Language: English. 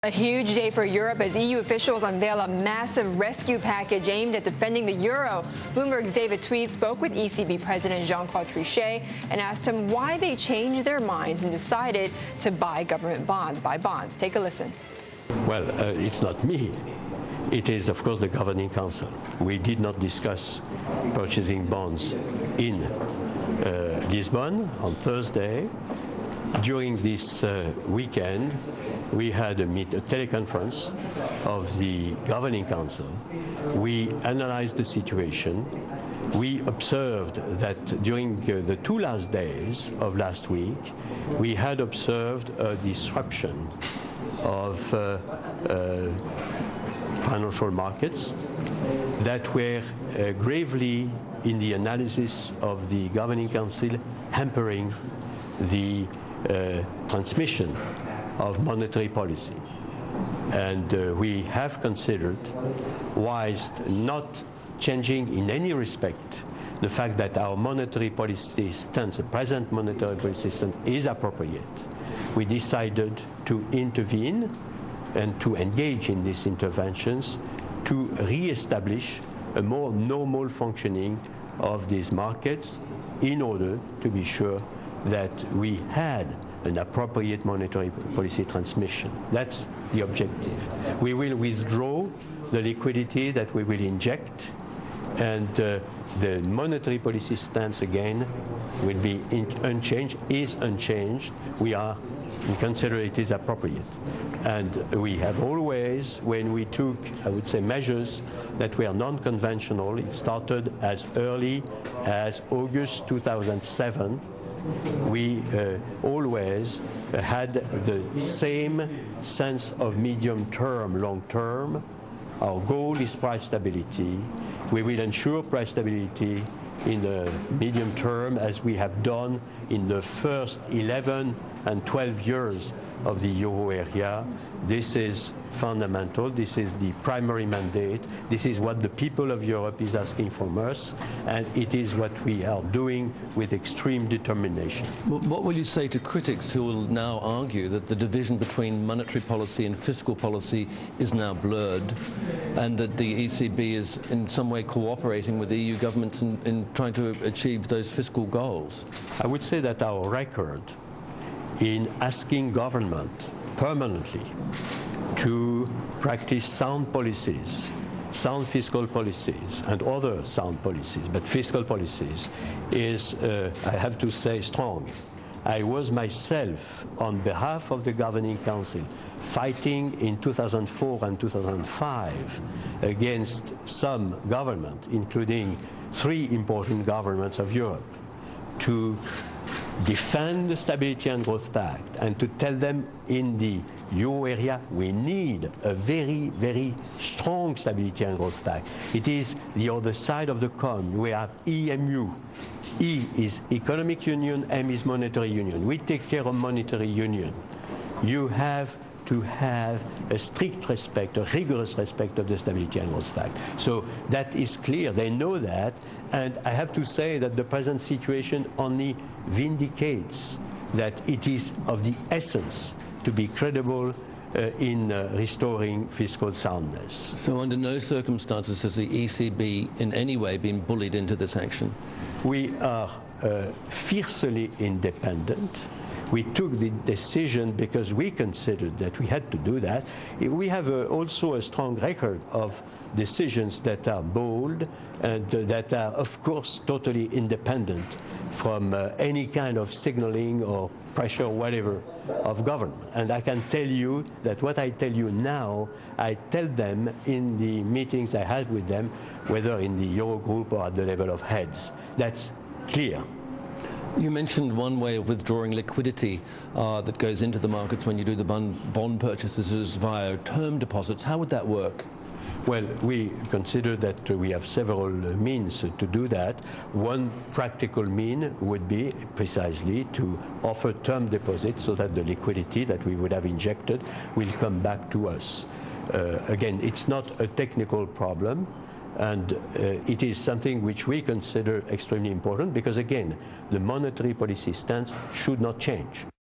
A huge day for Europe as EU officials unveil a massive rescue package aimed at defending the euro. Bloomberg's David Tweed spoke with ECB President Jean-Claude Trichet and asked him why they changed their minds and decided to buy government bonds. Take a listen. Well, it's not me. It is, of course, the Governing Council. We did not discuss purchasing bonds in Lisbon on Thursday. During this weekend, we had a teleconference of the Governing Council. We analyzed the situation. We observed that during the two last days of last week, we had observed a disruption of financial markets that were gravely, in the analysis of the Governing Council, hampering the transmission of monetary policy. And we have considered, whilst not changing in any respect the fact that our monetary policy stance, the present monetary policy stance, is appropriate, we decided to intervene and to engage in these interventions to re-establish a more normal functioning of these markets in order to be sure that we had an appropriate monetary policy transmission. That's the objective. We will withdraw the liquidity that we will inject, and the monetary policy stance again will be unchanged, is unchanged. We consider it is appropriate. And we have always, when we took, I would say, measures that were non-conventional, it started as early as August 2007, we always had the same sense of medium-term, long-term. Our goal is price stability. We will ensure price stability in the medium term, as we have done in the first 11 and 12 years of the euro area. This is fundamental. This is the primary mandate. This is what the people of Europe is asking from us, and it is what we are doing with extreme determination. What will you say to critics who will now argue that the division between monetary policy and fiscal policy is now blurred, and that the ECB is in some way cooperating with EU governments in trying to achieve those fiscal goals? I would say that our record in asking government permanently to practice sound policies, sound fiscal policies, and other sound policies, but fiscal policies, is, I have to say, strong. I was myself, on behalf of the Governing Council, fighting in 2004 and 2005 against some government, including 3 important governments of Europe, to defend the Stability and Growth Pact and to tell them in the euro area we need a very, very strong Stability and Growth Pact. It is the other side of the coin. We have EMU. E is Economic Union, M is Monetary Union. We take care of monetary union. You have to have a strict respect, a rigorous respect of the Stability and Growth Pact. So that is clear. They know that. And I have to say that the present situation only vindicates that it is of the essence to be credible in restoring fiscal soundness. So under no circumstances has the ECB in any way been bullied into this action? We are fiercely independent. We took the decision because we considered that we had to do that. We have also a strong record of decisions that are bold and that are, of course, totally independent from any kind of signaling or pressure or whatever of government. And I can tell you that what I tell you now, I tell them in the meetings I had with them, whether in the Eurogroup or at the level of heads. That's clear. You mentioned one way of withdrawing liquidity that goes into the markets when you do the bond purchases is via term deposits. How would that work? Well, we consider that we have several means to do that. One practical mean would be precisely to offer term deposits so that the liquidity that we would have injected will come back to us. Again, it's not a technical problem. And it is something which we consider extremely important because, again, the monetary policy stance should not change.